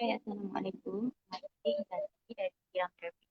Hai, Assalamualaikum. Saya Izati dari Bidang Traffic.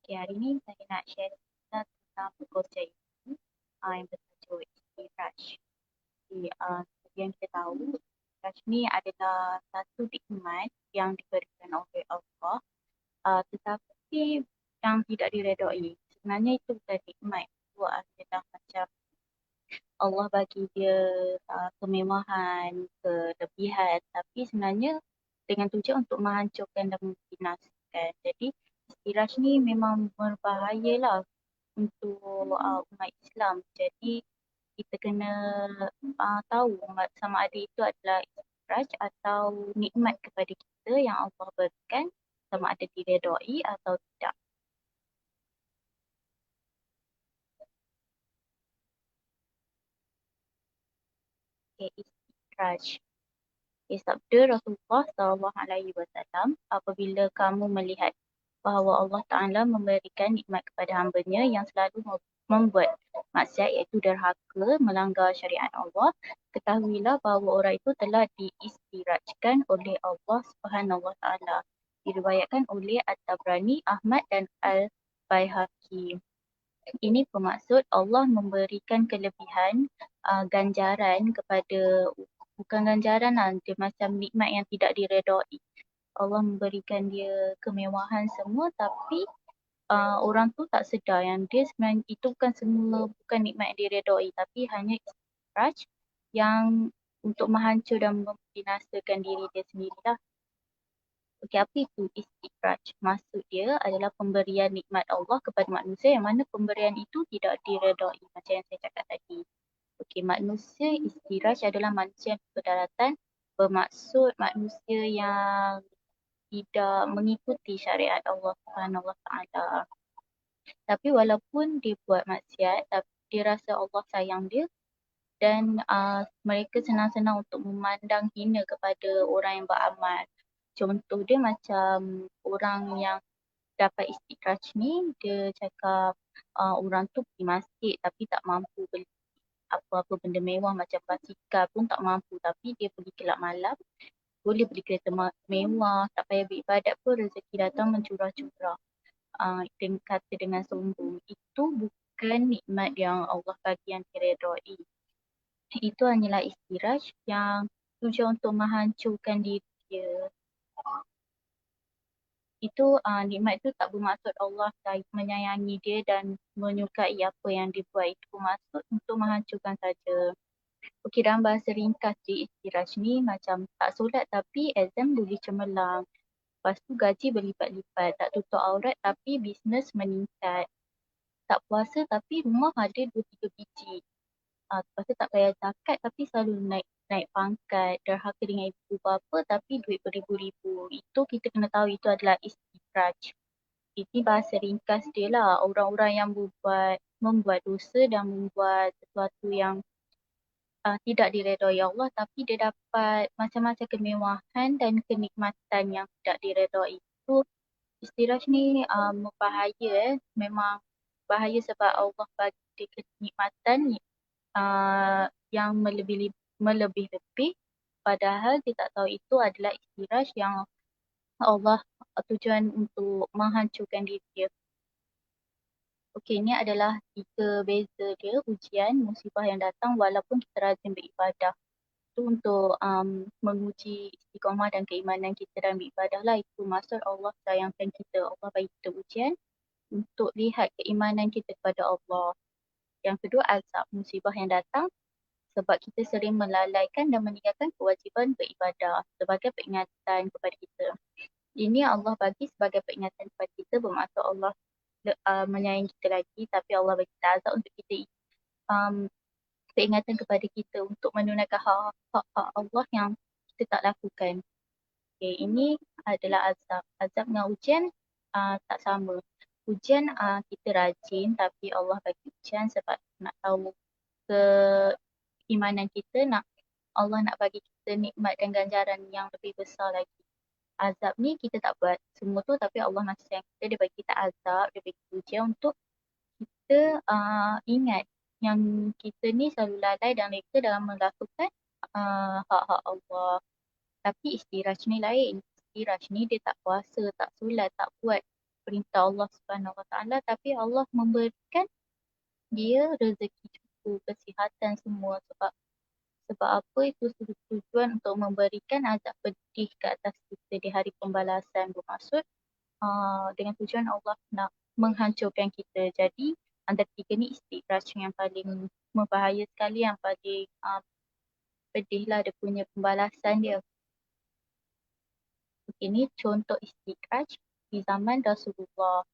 Okay, hari ni saya nak share cerita tentang pekerja ini yang bertajuk Istiraj. Jadi, seperti yang kita tahu, Istiraj ni adalah satu nikmat yang diberikan oleh Allah, tetapi yang tidak diredai. Sebenarnya itu bukan nikmat. Itu adalah macam Allah bagi dia kemewahan, kelebihan, tapi sebenarnya dengan tujuan untuk menghancurkan dan membinasakan. Jadi istiraj ni memang berbahayalah untuk umat Islam. Jadi kita kena tahu sama ada itu adalah istiraj atau nikmat kepada kita yang Allah berikan, sama ada diredai atau tidak. Okay, istiraj. Sabda Rasulullah SAW, apabila kamu melihat bahawa Allah Ta'ala memberikan nikmat kepada hambanya yang selalu membuat maksiat iaitu derhaka, melanggar syariat Allah, ketahuilah bahawa orang itu telah diistirajkan oleh Allah Subhanahu Wa Ta'ala. Diriwayatkan oleh At-Tabrani, Ahmad dan Al-Baihaqi. Ini bermaksud Allah memberikan kelebihan ganjaran kepada, bukan ganjaran lah, dia macam nikmat yang tidak diredai. Allah memberikan dia kemewahan semua, tapi orang tu tak sedar yang dia sebenarnya itu bukan semua, bukan nikmat yang diredai, tapi hanya istidraj yang untuk menghancur dan membinasakan diri dia sendirilah. Okey, apa itu istidraj? Maksud dia adalah pemberian nikmat Allah kepada manusia yang mana pemberian itu tidak diredai macam yang saya cakap tadi. Okey, manusia istidraj adalah manusia yang berdaratan, bermaksud manusia yang tidak mengikuti syariat Allah Subhanahu Wa Taala. Tapi walaupun dia buat maksiat, tapi dia rasa Allah sayang dia dan mereka senang-senang untuk memandang hina kepada orang yang beramal. Contoh dia macam orang yang dapat istidraj ni, dia cakap orang tu pergi masjid tapi tak mampu beli apa-apa benda mewah macam basikal pun tak mampu, tapi dia pergi kelab malam, boleh beli kereta mewah, tak payah beribadat pun rezeki datang mencurah-curah. Kata dengan sombong, itu bukan nikmat yang Allah bagi yang diredai. Itu hanyalah istidraj yang tujuan untuk menghancurkan diri dia. Itu nikmat itu tak bermaksud Allah menyayangi dia dan menyukai apa yang dia buat. Itu bermaksud untuk menghancurkan saja. Okey, dalam bahasa ringkas di istidraj ni macam tak solat tapi exam boleh cemerlang. Lepas tu gaji berlipat-lipat, tak tutup aurat tapi bisnes meningkat. Tak puasa tapi rumah ada 2-3 biji. Lepas tu tak payah zakat tapi selalu naik pangkat, derhaka dengan ibu bapa tapi duit beribu-ribu. Itu kita kena tahu itu adalah istidraj. Ini bahasa ringkas dia lah, orang-orang yang membuat dosa dan membuat sesuatu yang tidak diredai Allah, tapi dia dapat macam-macam kemewahan dan kenikmatan yang tidak diredai. Itu istidraj ni berbahaya. Memang bahaya sebab Allah bagi dia kenikmatan yang melebih-lebih, padahal dia tak tahu itu adalah istidraj yang Allah tujuan untuk menghancurkan diri dia. Okey, ini adalah 3 beza dia, ujian, musibah yang datang walaupun kita rajin beribadah. Itu untuk menguji istiqamah dan keimanan kita dalam beribadah lah. Itu maksud Allah sayangkan kita. Allah bagi kita ujian untuk lihat keimanan kita kepada Allah. Yang kedua, azab, musibah yang datang sebab kita sering melalaikan dan meninggalkan kewajiban beribadah sebagai peringatan kepada kita. Ini Allah bagi sebagai peringatan kepada kita, bermaksud Allah menyayangi kita lagi, tapi Allah bagi kita azab untuk kita peringatan kepada kita untuk menunaikan hak-hak Allah yang kita tak lakukan. Okay, ini adalah azab. Azab dengan ujian tak sama. Ujian kita rajin tapi Allah bagi ujian sebab nak tahu keimanan kita, Allah nak bagi kita nikmat dan ganjaran yang lebih besar lagi. Azab ni kita tak buat semua tu tapi Allah masih sayang kita, dia bagi kita azab, dia bagi kita ujian untuk kita ingat yang kita ni selalu lalai dan leka dalam melakukan hak-hak Allah. Tapi istidraj ni lain. istiraj ni dia tak puasa, tak solat, tak buat perintah Allah Subhanahu Wa Taala, tapi Allah memberikan dia rezeki cukup, kesihatan semua. Sebab apa? Itu tujuan untuk memberikan azab pedih ke atas kita di hari pembalasan. Bermaksud dengan tujuan Allah nak menghancurkan kita. Jadi antara tiga ni istidraj yang paling membahaya sekali, yang paling pedih lah dia punya pembalasan dia. Ini contoh istidraj di zaman Rasulullah.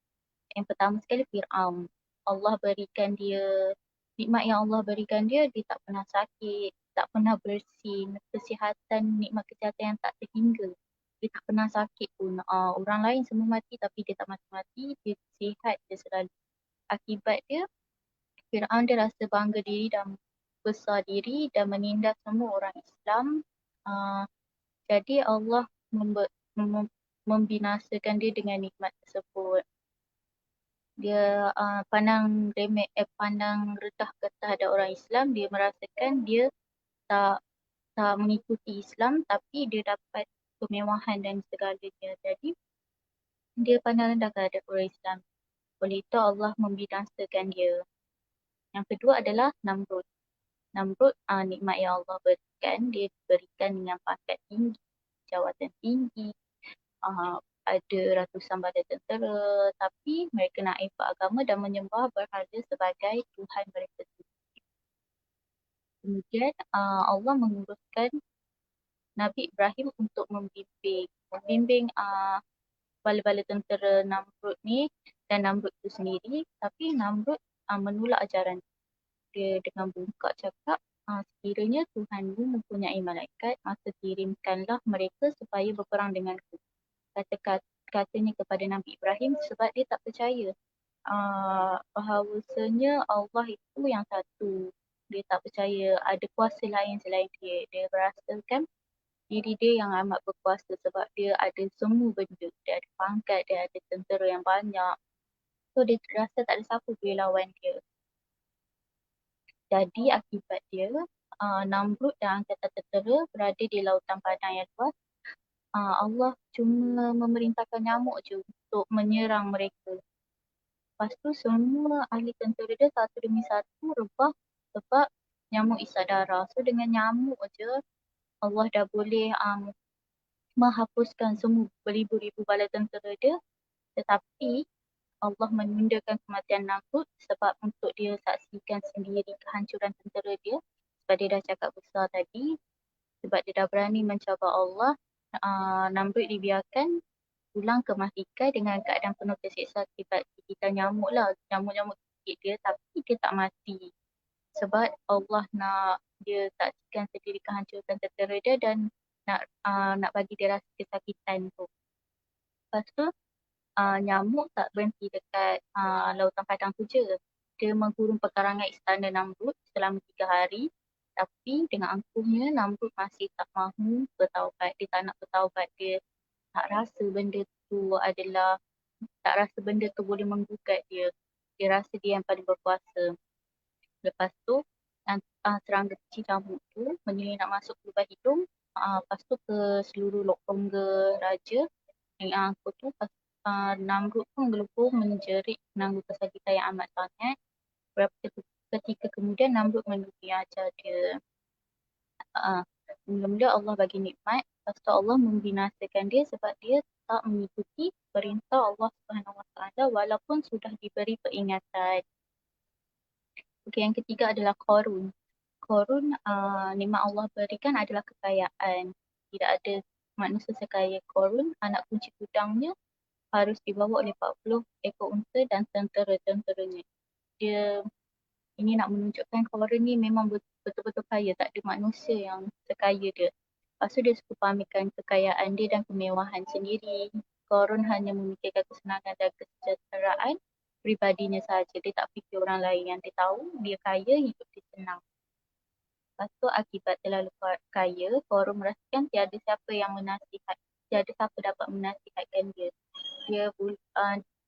Yang pertama sekali Fir'aun. Allah berikan dia, nikmat yang Allah berikan dia, dia tak pernah sakit, tak pernah bersin, nikmat kesihatan yang tak terhingga. Dia tak pernah sakit pun. Orang lain semua mati tapi dia tak mati-mati, dia sihat dia selalu. Akibat dia, Fir'aun dia rasa bangga diri dan besar diri dan menindas semua orang Islam. Jadi Allah membinasakan dia dengan nikmat tersebut. Dia pandang remeh, pandang rendah terhadap orang Islam. Dia merasakan dia tak mengikuti Islam tapi dia dapat kemewahan dan segalanya. Jadi dia pandang rendah terhadap orang Islam. Oleh itu Allah membinasakan dia. Yang kedua adalah Namrud. Namrud nikmat yang Allah berikan, dia berikan dengan pangkat tinggi, jawatan tinggi, ada ratusan badan tentera, tapi mereka naik agama dan menyembah berhala sebagai Tuhan mereka sendiri. Kemudian Allah menguruskan Nabi Ibrahim untuk membimbing bala-bala tentera Namrud ni dan Namrud itu sendiri, tapi Namrud menolak ajaran dia dengan bungkak cakap, sekiranya Tuhanmu mempunyai malaikat, maka kirimkanlah mereka supaya berperang denganku. Katanya kepada Nabi Ibrahim sebab dia tak percaya bahawasanya Allah itu yang satu. Dia tak percaya ada kuasa lain selain dia. Dia berasakan diri dia yang amat berkuasa sebab dia ada semua benda. Dia ada pangkat, dia ada tentera yang banyak. So dia rasa tak ada siapa boleh lawan dia. Jadi akibat dia, Namrud dan angkatan tentera berada di lautan padang yang luas. Allah cuma memerintahkan nyamuk je untuk menyerang mereka. Lepas tu semua ahli tentera dia satu demi satu rebah sebab nyamuk isap darah. So dengan nyamuk je Allah dah boleh menghapuskan semua beribu-ribu bala tentera dia. Tetapi Allah menundakan kematian Namrud sebab untuk dia saksikan sendiri kehancuran tentera dia. Sebab dia dah cakap besar tadi, sebab dia dah berani mencabar Allah, Namrud dibiarkan pulang ke mahligai dengan keadaan penuh tersiksa akibat gigitan nyamuk lah. Nyamuk-nyamuk gigit dia tapi dia tak mati. Sebab Allah nak dia saksikan sendiri kehancuran tentera dia dan nak bagi dia rasa kesakitan tu. Lepas tu nyamuk tak berhenti dekat lautan padang tu je. Dia menggurung pekarangan istana Namrud selama 3 hari. Tapi dengan angkuhnya Namrud masih tak mahu bertaubat. Dia tak nak bertaubat. Dia tak rasa benda tu adalah, tak rasa benda tu boleh menggugat dia. Dia rasa dia yang paling berkuasa. Lepas tu serangga kecil nyamuk tu menyelinap masuk ke lubang hidung. Lepas tu ke seluruh rongga raja. Yang angkuh tu Namrud pun menggelembung menjerit menangguh kesakitan yang amat sangat. Beberapa ketika kemudian Namrud menuruti ajar dia. Mula-mula Allah bagi nikmat, lepas tu Allah membinasakan dia sebab dia tak mengikuti perintah Allah Subhanahu Wa Taala walaupun sudah diberi peringatan. Okey, yang ketiga adalah Qarun. Qarun, nikmat Allah berikan adalah kekayaan. Tidak ada manusia sekaya Qarun. Anak kunci gudangnya harus dibawa oleh 40 ekor unta dan tentera-tenteranya. Ini nak menunjukkan Qarun ni memang betul-betul kaya, tak ada manusia yang sekaya dia. Lepas tu dia suka pamerkan kekayaan dia dan kemewahan sendiri. Qarun hanya memikirkan kesenangan dan kesejahteraan pribadinya sahaja. Dia tak fikir orang lain. Yang dia tahu dia kaya, hidup dia senang. Lepas tu akibat terlalu kaya, Qarun merasakan tiada siapa dapat menasihatkan dia.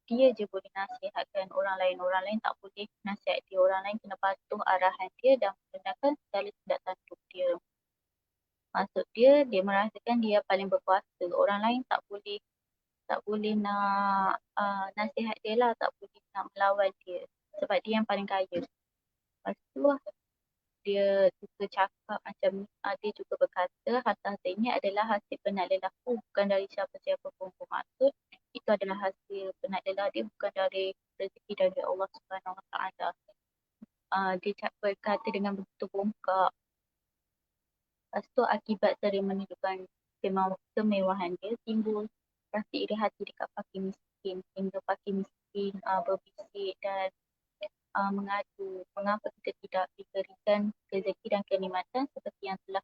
Dia je boleh nasihatkan orang lain. Orang lain tak boleh nasihat dia. Orang lain kena patuh arahan dia dan menggunakan segala tindak tanduk dia. Maksud dia merasakan dia paling berkuasa. Orang lain tak boleh nak nasihat dia lah, tak boleh nak melawan dia. Sebab dia yang paling kaya. Lepas tu dia juga cakap macam ni, dia juga berkata harta ini adalah hasil penat lelahku, bukan dari siapa-siapa pun. Bermaksud itu adalah hasil penat lelah dia, bukan dari rezeki dari Allah Subhanahu Wa Taala. Dia berkata dengan begitu bongkak. Lepas tu akibat dari menunjukkan kemewahan dia, timbul rasa iri hati dekat fakir miskin, sehingga fakir miskin berbisik dan mengadu mengapa kita tidak diberikan rezeki dan kenikmatan seperti yang telah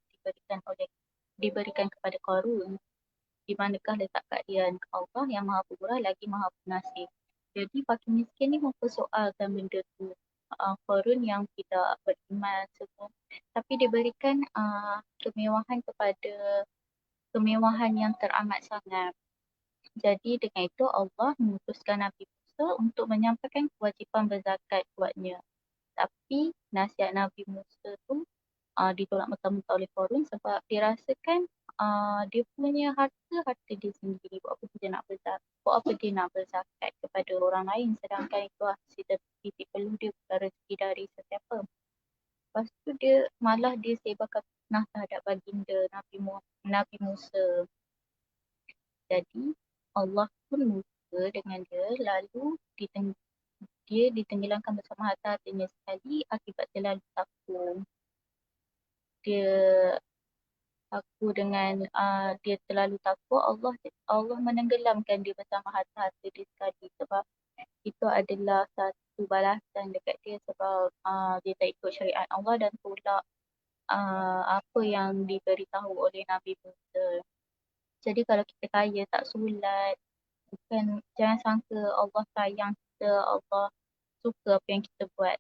diberikan kepada Qarun. Di manakah letak keadilan Allah yang Maha Pemurah lagi Maha Pengasih. Jadi fakir miskin ni mempersoalkan benda tu. Qarun yang tidak beriman semua, tapi diberikan kemewahan yang teramat sangat. Jadi dengan itu Allah memutuskan Nabi Musa untuk menyampaikan kewajipan berzakat buatnya. Tapi nasihat Nabi Musa tu ditolak mentah-mentah oleh Qarun sebab dia rasakan dia punya harta dia sendiri. Buat apa dia nak berzakat kepada orang lain sedangkan itu hasil titik peluh dia, bukan rezeki dari sesiapa. Lepas tu dia sebarkan fitnah terhadap baginda Nabi Musa. Jadi Allah pun murka dengan dia, lalu dia ditenggelamkan bersama harta-hartanya sekali akibat terlalu takut. Dia dia terlalu takut, Allah menenggelamkan dia bersama harta-harta dia sekali, sebab itu adalah satu balasan dekat dia sebab dia tak ikut syariat Allah dan tolak apa yang diberitahu oleh Nabi Musa. Jadi kalau kita kaya tak solat, jangan sangka Allah sayang kita, Allah suka apa yang kita buat.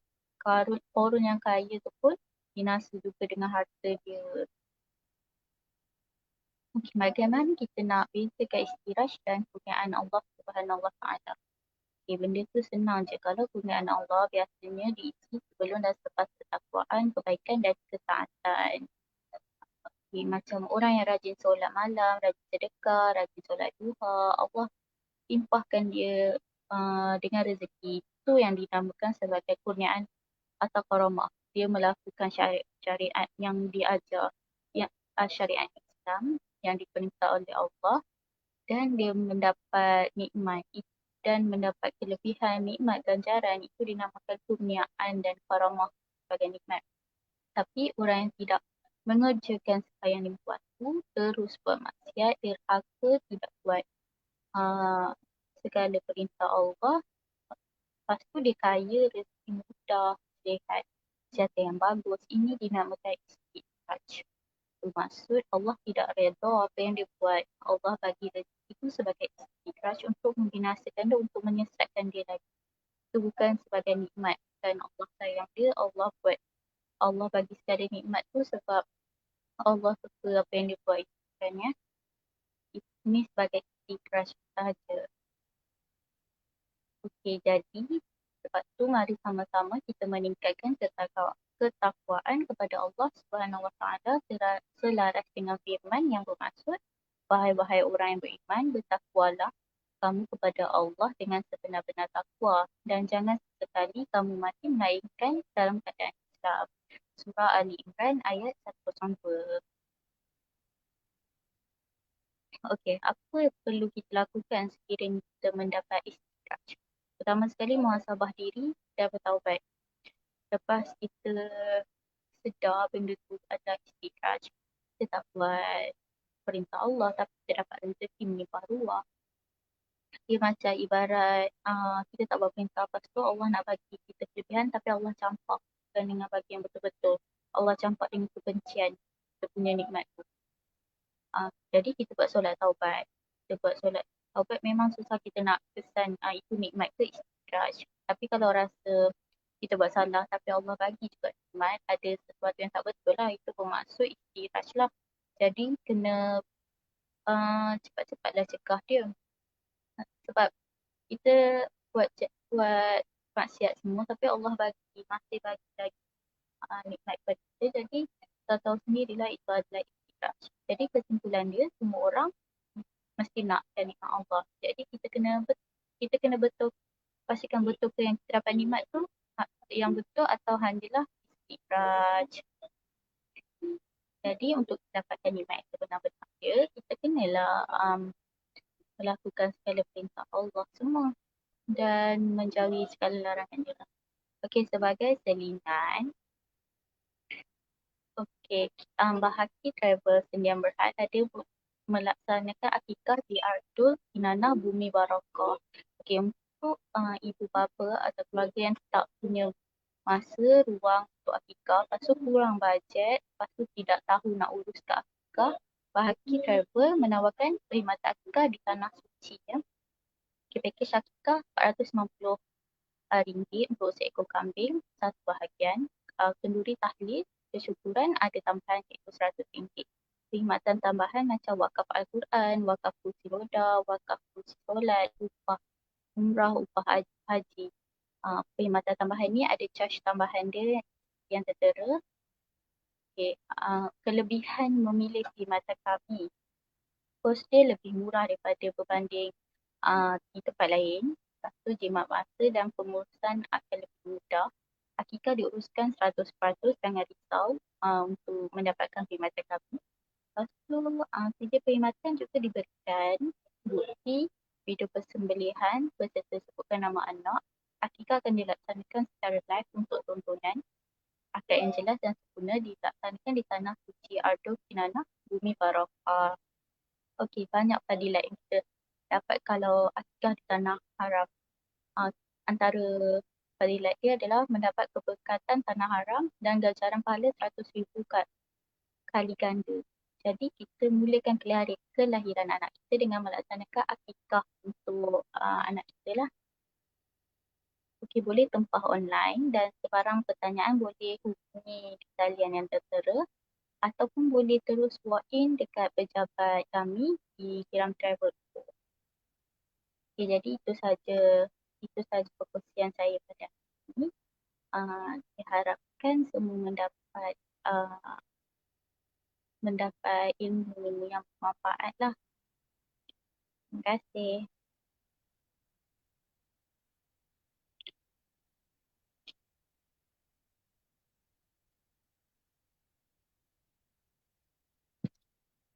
Korun yang kaya tu pun binasa juga dengan harta dia. Okay, bagaimana kita nak bezakan istiraj dan kurniaan Allah Subhanahu Wa Taala? Okay, benda tu senang je. Kalau kurniaan Allah biasanya diisi sebelum dan selepas ketakwaan, kebaikan dan ketaatan. Okay, macam orang yang rajin solat malam, rajin sedekah, rajin solat duha, Allah limpahkan dia dengan rezeki. Itu yang dinamakan sebagai kurniaan atau karamah. Dia melakukan syariat yang diajar, syariat Islam yang diperintah oleh Allah, dan dia mendapat nikmat dan mendapat kelebihan nikmat ganjaran, itu dinamakan kurniaan dan karamah sebagai nikmat. Tapi orang yang tidak mengerjakan apa yang dibuat tu, terus buat maksiat, derhaka, tidak buat segala perintah Allah, lepas tu dia kaya, rezeki mudah, sihat, kesihatan yang bagus, ini dinamakan istidraj. Bermaksud Allah tidak redha apa yang dia buat. Allah bagi rezeki itu sebagai istidraj untuk membinasakan dia, untuk menyesatkan dia lagi. Itu bukan sebagai nikmat. Dan Allah sayang dia, Allah bagi segala nikmat tu sebab Allah suka apa yang dia buat itu kan ya. Ini sebagai istidraj sahaja. Okey, jadi sebab tu mari sama-sama kita meningkatkan ketakwaan kepada Allah Subhanahu Wa Taala selaras dengan firman yang bermaksud, wahai orang yang beriman, bertakwalah kamu kepada Allah dengan sebenar-benar takwa dan jangan sekali kamu mati melainkan dalam keadaan Islam. Surah Ali Imran ayat 102. Okey, apa yang perlu kita lakukan sekiranya kita mendapat istidraj? Pertama sekali muhasabah diri dan bertaubat. Lepas kita sedar benda tu adalah istidraj, kita tak buat perintah Allah tapi kita dapat rezeki melimpah ruah. Dia macam ibarat kita tak buat perintah, lepas tu Allah nak bagi kita kelebihan tapi Allah campak bukan dengan bagi yang betul-betul. Allah campak dengan kebencian kita punya nikmat tu. Jadi kita buat solat taubat. Kita buat solat taubat memang susah kita nak kesan itu nikmat ke istidraj. Tapi kalau rasa kita buat salah tapi Allah bagi juga nikmat, ada sesuatu yang tak betul lah, itu bermaksud istidraj lah. Jadi kena cepat-cepatlah cegah dia. Sebab kita buat maksiat semua tapi Allah masih bagi lagi nikmat kepada kita. Jadi kita tahu sendirilah itu adalah mi'raj. Jadi kesimpulan dia, semua orang mesti nakkan nikmat Allah. Jadi kita kena betul, pastikan betul ke yang kita dapat nikmat tu yang betul atau hanyalah istidraj. Jadi untuk dapatkan nikmat yang sebenar-benar dia, kita kenalah melakukan segala perintah Allah semua dan menjauhi segala larangan dia. Okey, sebagai selingan, okey, Bahaki Travel Sendian Berhad ada melaksanakan akikah di Ardul Kinana Bumi Barakah. Okey, untuk ibu bapa atau keluarga yang tak punya masa, ruang untuk akikah, lepas tu kurang bajet, lepas tu tidak tahu nak urus ke akikah, Bahaki Travel menawarkan perkhidmatan akikah di Tanah Suci. Ya. Okay, pakej akikah RM490 untuk seekor kambing, satu bahagian. Kenduri tahlil, kesyukuran ada tambahan iaitu RM100. Perkhidmatan tambahan macam wakaf Al-Quran, wakaf kursi roda, wakaf kursi solat, upah umrah, upah haji. Perkhidmatan tambahan ni ada charge tambahan dia yang tertera. Okay. Kelebihan memilih perkhidmatan kami. Kos dia lebih murah daripada berbanding di tempat lain. Lepas tu jimat masa dan pengurusan akan lebih mudah. Akikah diuruskan 100%, jangan risau untuk mendapatkan perkhidmatan kami. Lepas tu kerja perkhidmatan juga diberikan bukti video persembelihan beserta sebutkan nama anak. Akikah akan dilaksanakan secara live untuk tontonan. Akad yang jelas dan sempurna dilaksanakan di Tanah Suci Ardul Kinana Bumi Barakah. Okey, banyak fadilat yang kita dapat kalau akikah di Tanah Haram. Antara fadilat dia adalah mendapat keberkatan Tanah Haram dan ganjaran pahala 100,000 kali ganda. Jadi kita mulakan kelahiran anak kita dengan melaksanakan akikah untuk anak kita lah. Okey, boleh tempah online dan sebarang pertanyaan boleh hubungi talian yang tertera ataupun boleh terus walk in dekat pejabat kami di Kiram Travel. Okay, jadi itu saja perkongsian saya pada hari ini. Diharapkan semua mendapat ilmu yang bermanfaat lah. Terima kasih.